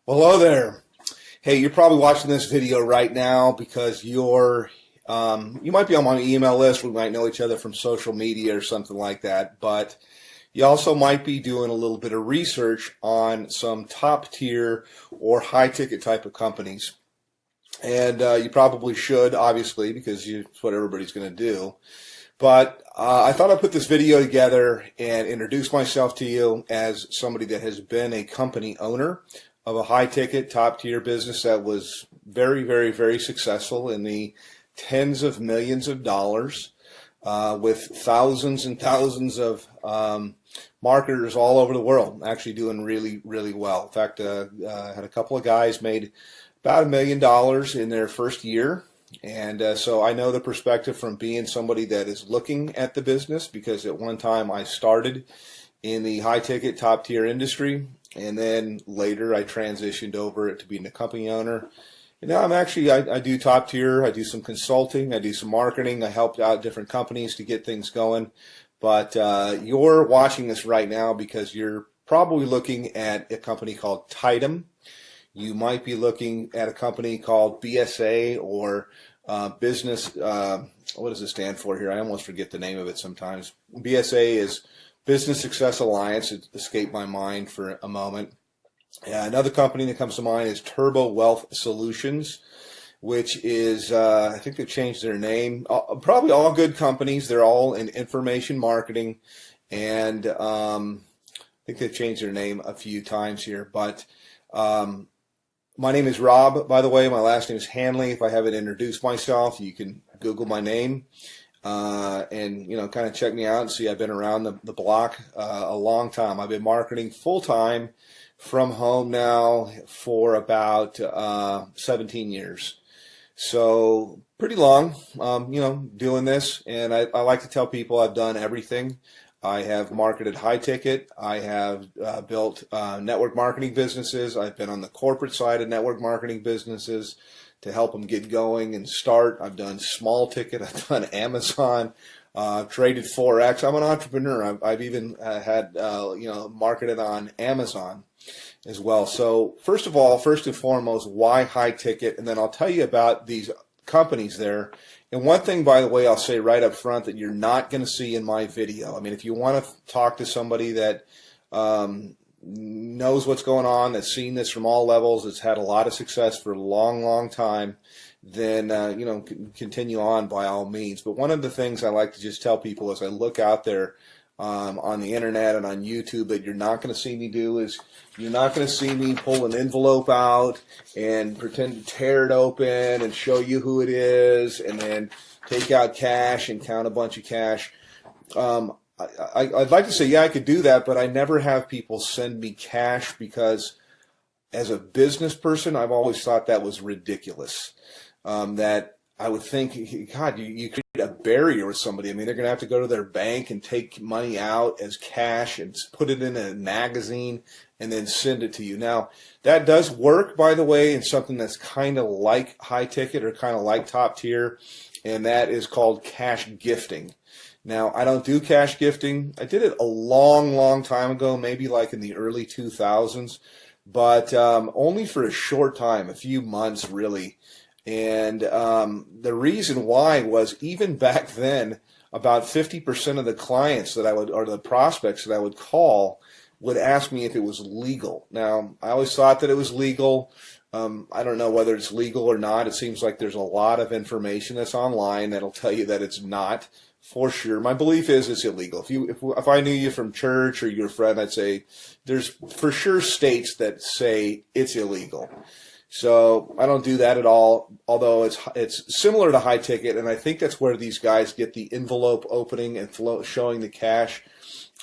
Hello there. Hey, you're probably watching this video right now because you might be on my email list. We might know each other from social media or something like that, but you also might be doing a little bit of research on some top tier or high ticket type of companies. And you probably should, obviously, because it's what everybody's going to do. But I thought I'd put this video together and introduce myself to you as somebody that has been a company owner of a high-ticket, top-tier business that was very, very, very successful in the tens of millions of dollars with thousands and thousands of marketers all over the world, actually doing really, really well. In fact, I had a couple of guys made about $1 million in their first year. And so I know the perspective from being somebody that is looking at the business, because at one time I started in the high-ticket, top-tier industry, and then later I transitioned over to being a company owner. And now I do top-tier, I do some consulting, I do some marketing, I helped out different companies to get things going. But you're watching this right now because you're probably looking at a company called Tidem. You might be looking at a company called BSA or business, what does it stand for here? I almost forget the name of it sometimes. BSA is Business Success Alliance. It escaped my mind for a moment. Another company that comes to mind is Turbo Wealth Solutions, which is, I think they've changed their name. Probably all good companies. They're all in information marketing. And I think they've changed their name a few times here. But my name is Rob, by the way. My last name is Hanley. If I haven't introduced myself, you can Google my name and kind of check me out and see I've been around the block a long time. I've been marketing full time from home now for about 17 years. So pretty long, doing this. And I like to tell people I've done everything. I have marketed high ticket. I have built network marketing businesses. I've been on the corporate side of network marketing businesses to help them get going and start. I've done small ticket. I've done Amazon. I've traded Forex. I'm an entrepreneur. I've even had marketed on Amazon as well. So first and foremost, why high ticket? And then I'll tell you about these companies there. And one thing, by the way, I'll say right up front that you're not going to see in my video. I mean, if you want to talk to somebody that knows what's going on, that's seen this from all levels, that's had a lot of success for a long, long time, then, continue on by all means. But one of the things I like to just tell people as I look out there on the internet and on YouTube that you're not going to see me do is you're not going to see me pull an envelope out and pretend to tear it open and show you who it is and then take out cash and count a bunch of cash. I'd like to say, yeah, I could do that, but I never have people send me cash because as a business person, I've always thought that was ridiculous. That I would think, God, you create a barrier with somebody. I mean, they're going to have to go to their bank and take money out as cash and put it in a magazine and then send it to you. Now, that does work, by the way, in something that's kind of like high ticket or kind of like top tier, and that is called cash gifting. Now, I don't do cash gifting. I did it a long, long time ago, maybe like in the early 2000s, but only for a short time, a few months really. And the reason why was even back then, about 50% of the clients that I would, or the prospects that I would call, would ask me if it was legal. Now, I always thought that it was legal. I don't know whether it's legal or not. It seems like there's a lot of information that's online that'll tell you that it's not for sure. My belief is it's illegal. If I knew you from church or you're a friend, I'd say there's for sure states that say it's illegal. So I don't do that at all, although it's similar to high ticket, and I think that's where these guys get the envelope opening and showing the cash.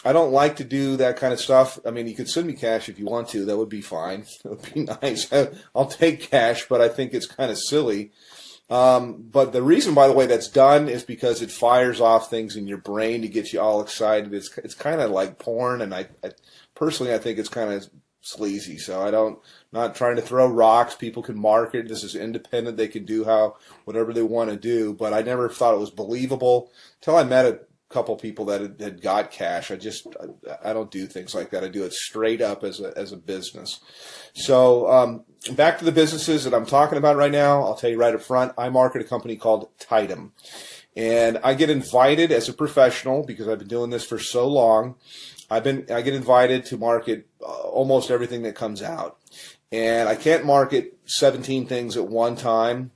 I don't like to do that kind of stuff. I mean, you could send me cash if you want to. That would be fine. That would be nice. I'll take cash, but I think it's kind of silly. But the reason, by the way, that's done is because it fires off things in your brain to get you all excited. It's kind of like porn, and I personally, I think it's kind of sleazy. So not trying to throw rocks. People can market. This is independent. They can do whatever they want to do. But I never thought it was believable until I met couple people that had got cash. I don't do things like that. I do it straight up as a business. So back to the businesses that I'm talking about right now. I'll tell you right up front. I market a company called Tidem, and I get invited as a professional because I've been doing this for so long. I get invited to market almost everything that comes out, and I can't market 17 things at one time.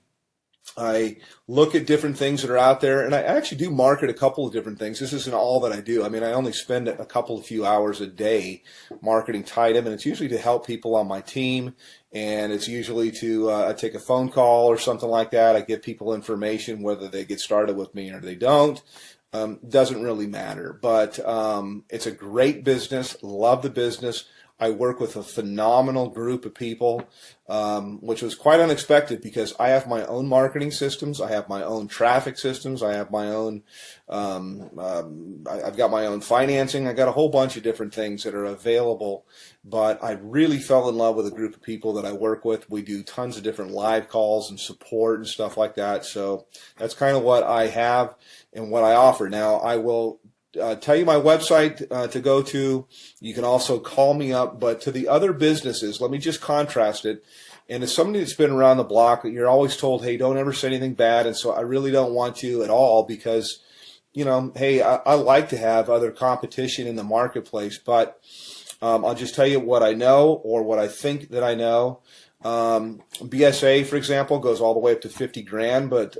I look at different things that are out there, and I actually do market a couple of different things. This isn't all that I do. I mean, I only spend a few hours a day marketing Tidem, and it's usually to help people on my team, and it's usually to I take a phone call or something like that. I give people information, whether they get started with me or they don't. Doesn't really matter, but it's a great business. Love the business. I work with a phenomenal group of people, which was quite unexpected because I have my own marketing systems. I have my own traffic systems. I have my own, I've got my own financing. I got a whole bunch of different things that are available, but I really fell in love with a group of people that I work with. We do tons of different live calls and support and stuff like that. So that's kind of what I have and what I offer. Now, I will tell you my website to go to. You can also call me up, but to the other businesses, let me just contrast it. And as somebody that's been around the block, you're always told, hey, don't ever say anything bad. And so I really don't want to at all because, you know, hey, I like to have other competition in the marketplace, but I'll just tell you what I know or what I think that I know. BSA, for example, goes all the way up to 50 grand, but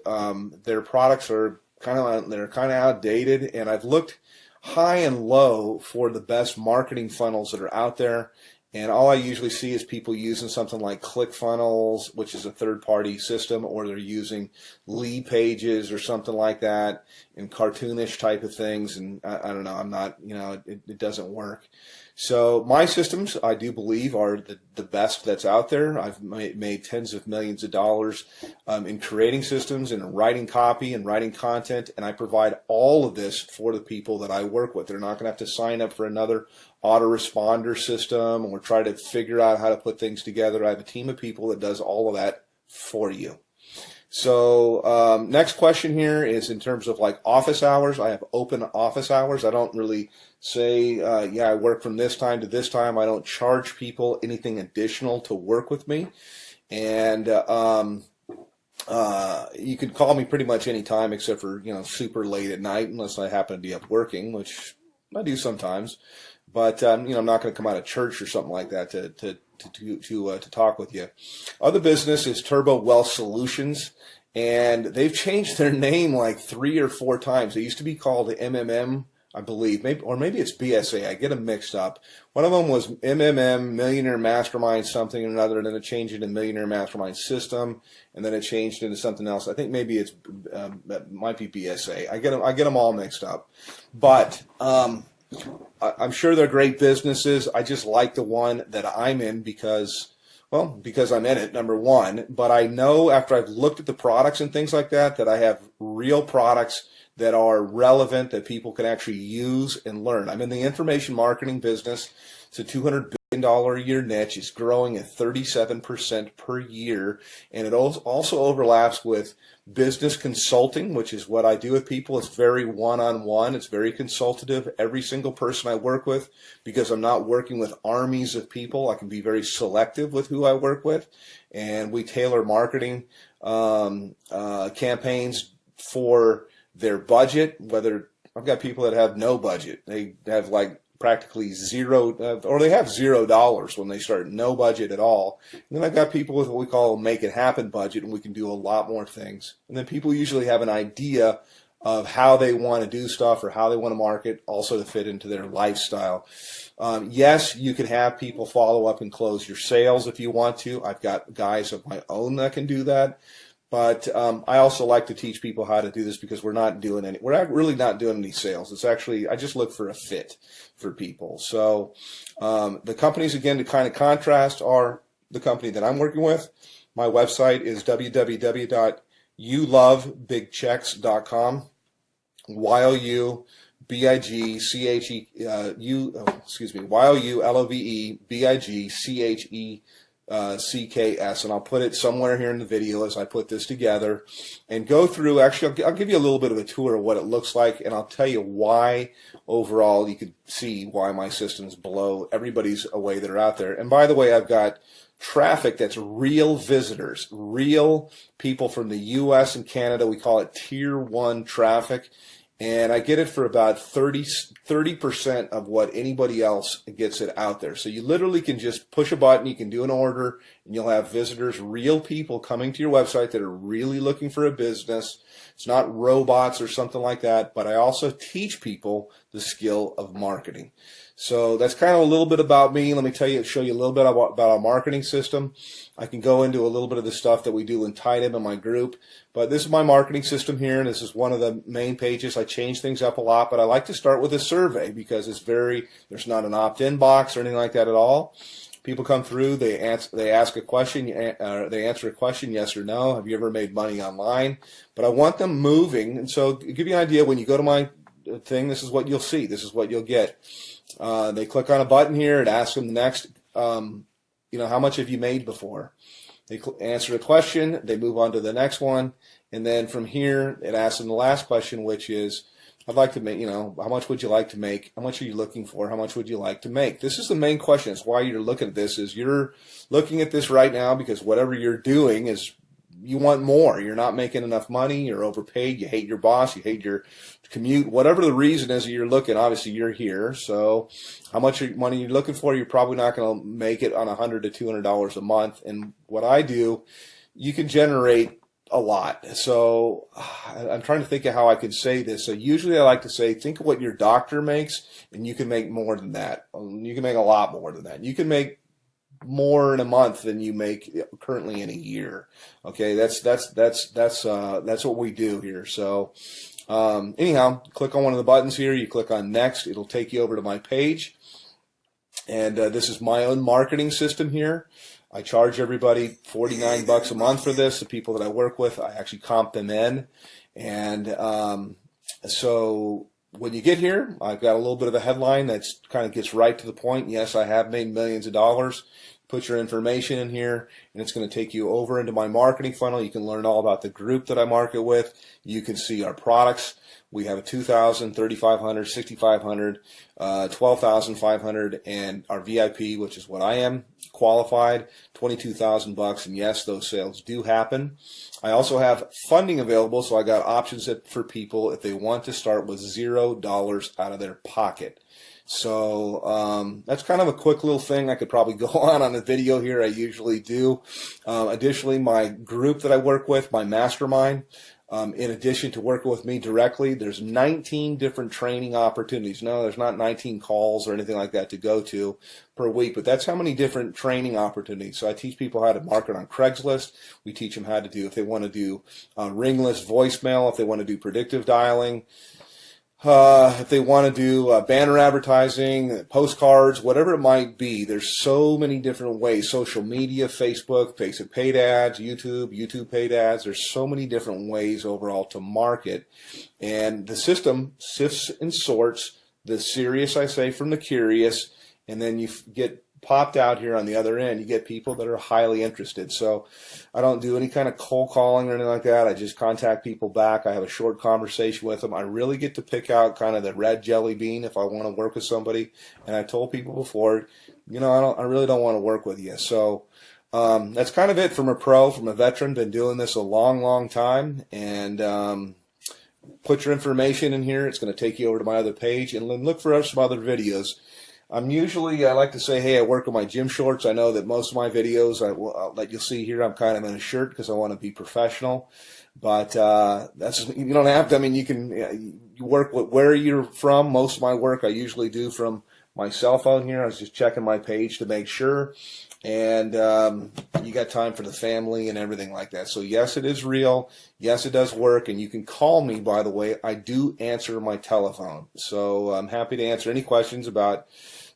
their products are kind of outdated, and I've looked high and low for the best marketing funnels that are out there, and all I usually see is people using something like ClickFunnels, which is a third-party system, or they're using Lead Pages or something like that, and cartoonish type of things, and I don't know, I'm not, you know, it doesn't work. So my systems, I do believe, are the best that's out there. I've made tens of millions of dollars in creating systems and writing copy and writing content, and I provide all of this for the people that I work with. They're not going to have to sign up for another autoresponder system or try to figure out how to put things together. I have a team of people that does all of that for you. So next question here is in terms of like office hours. I have open office hours. I don't really say, yeah, I work from this time to this time. I don't charge people anything additional to work with me. And you can call me pretty much any time except for, you know, super late at night unless I happen to be up working, which I do sometimes. But, you know, I'm not going to come out of church or something like that to talk with you. Other business is Turbo Wealth Solutions, and they've changed their name like 3 or 4 times. They used to be called MMM, I believe, maybe it's BSA. I get them mixed up. One of them was MMM, Millionaire Mastermind something or another, and then it changed into Millionaire Mastermind System, and then it changed into something else. I think maybe it might be BSA. I get them all mixed up, but I'm sure they're great businesses. I just like the one that I'm in because I'm in it, number one. But I know after I've looked at the products and things like that, that I have real products that are relevant, that people can actually use and learn. I'm in the information marketing business. It's a $200 billion a year niche. It's growing at 37% per year. And it also overlaps with business consulting, which is what I do with people. It's very one-on-one. It's very consultative. Every single person I work with, because I'm not working with armies of people, I can be very selective with who I work with. And we tailor marketing campaigns for their budget. Whether I've got people that have no budget. They have like practically zero, or they have $0 when they start, no budget at all. And then I've got people with what we call a make it happen budget, and we can do a lot more things. And then people usually have an idea of how they want to do stuff or how they want to market, also to fit into their lifestyle. Yes, you can have people follow up and close your sales if you want to. I've got guys of my own that can do that. But I also like to teach people how to do this because we're not really not doing any sales. It's actually, I just look for a fit for people. So the companies, again, to kind of contrast, are the company that I'm working with. My website is www.youlovebigchecks.com. YOULOVEBIGCHECKS CKS, and I'll put it somewhere here in the video as I put this together and go through. Actually, I'll give you a little bit of a tour of what it looks like, and I'll tell you why overall you can see why my system's below everybody's away that are out there. And by the way, I've got traffic that's real visitors, real people from the U.S. and Canada. We call it Tier 1 traffic. And I get it for about 30% of what anybody else gets it out there. So you literally can just push a button, you can do an order, and you'll have visitors, real people coming to your website that are really looking for a business. It's not robots or something like that, but I also teach people the skill of marketing. So that's kind of a little bit about me. Let me show you a little bit about our marketing system. I can go into a little bit of the stuff that we do in Tidem in my group, but this is my marketing system here, and this is one of the main pages. I change things up a lot, but I like to start with a survey because there's not an opt-in box or anything like that at all. People come through, they ask a question, they answer a question, yes or no. Have you ever made money online? But I want them moving, and so to give you an idea, when you go to my thing, this is what you'll see. This is what you'll get. They click on a button here. It asks them the next, how much have you made before? They answer a question. They move on to the next one. And then from here, it asks them the last question, which is, I'd like to make, how much would you like to make? How much are you looking for? How much would you like to make? This is the main question. It's why you're looking at this, is you're looking at this right now because whatever you're doing is you want more. You're not making enough money. You're overpaid. You hate your boss. You hate your commute. Whatever the reason is that you're looking, obviously you're here. So how much money you're looking for, you're probably not going to make it on $100 to $200 a month. And what I do, you can generate a lot. So I'm trying to think of how I could say this. So usually I like to say, think of what your doctor makes, and you can make more than that. You can make a lot more than that. You can make more in a month than you make currently in a year. Okay, that's what we do here. So anyhow, click on one of the buttons here. You click on next. It'll take you over to my page. And this is my own marketing system here. I charge everybody $49 a month for this. The people that I work with, I actually comp them in. And so when you get here, I've got a little bit of a headline that kind of gets right to the point. Yes, I have made millions of dollars. Put your information in here, and it's going to take you over into my marketing funnel. You can learn all about the group that I market with. You can see our products. We have a $2,000, $3,500, $6,500, $12,500, and our VIP, which is what I am, qualified, $22,000. And yes, those sales do happen. I also have funding available, so I got options for people if they want to start with $0 out of their pocket. So that's kind of a quick little thing. I could probably go on the video here. I usually do. Additionally, my group that I work with, my mastermind, in addition to working with me directly, there's 19 different training opportunities. No, there's not 19 calls or anything like that to go to per week, but that's how many different training opportunities. So I teach people how to market on Craigslist. We teach them how to do, if they want to do ringless voicemail, if they want to do predictive dialing, if they want to do banner advertising, postcards, whatever it might be. There's so many different ways. Social media, Facebook paid ads, YouTube paid ads. There's so many different ways overall to market. And the system sifts and sorts the serious, I say, from the curious, and then you get popped out here on the other end. You get people that are highly interested. So I don't do any kind of cold calling or anything like that. I just contact people back. I have a short conversation with them. I really get to pick out kind of the red jelly bean if I want to work with somebody. And I told people before, I really don't want to work with you. So that's kind of it from a veteran. Been doing this a long, long time. And put your information in here. It's going to take you over to my other page, and then look for some other videos. I like to say, hey, I work in my gym shorts. I know that most of my videos that you'll see here, I'm kind of in a shirt because I want to be professional. But you don't have to. I mean, you work with where you're from. Most of my work I usually do from my cell phone here. I was just checking my page to make sure. And you got time for the family and everything like that. So yes, it is real. Yes, it does work. And you can call me, by the way. I do answer my telephone. So I'm happy to answer any questions about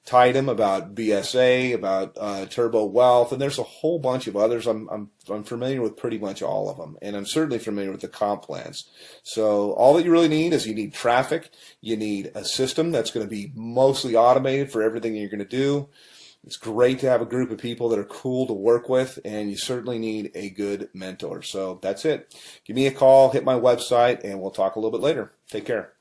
Tidem, about BSA, about Turbo Wealth, and there's a whole bunch of others. I'm familiar with pretty much all of them, and I'm certainly familiar with the comp plans. So all that you really need is you need traffic. You need a system that's going to be mostly automated for everything you're going to do. It's great to have a group of people that are cool to work with, and you certainly need a good mentor. So that's it. Give me a call, hit my website, and we'll talk a little bit later. Take care.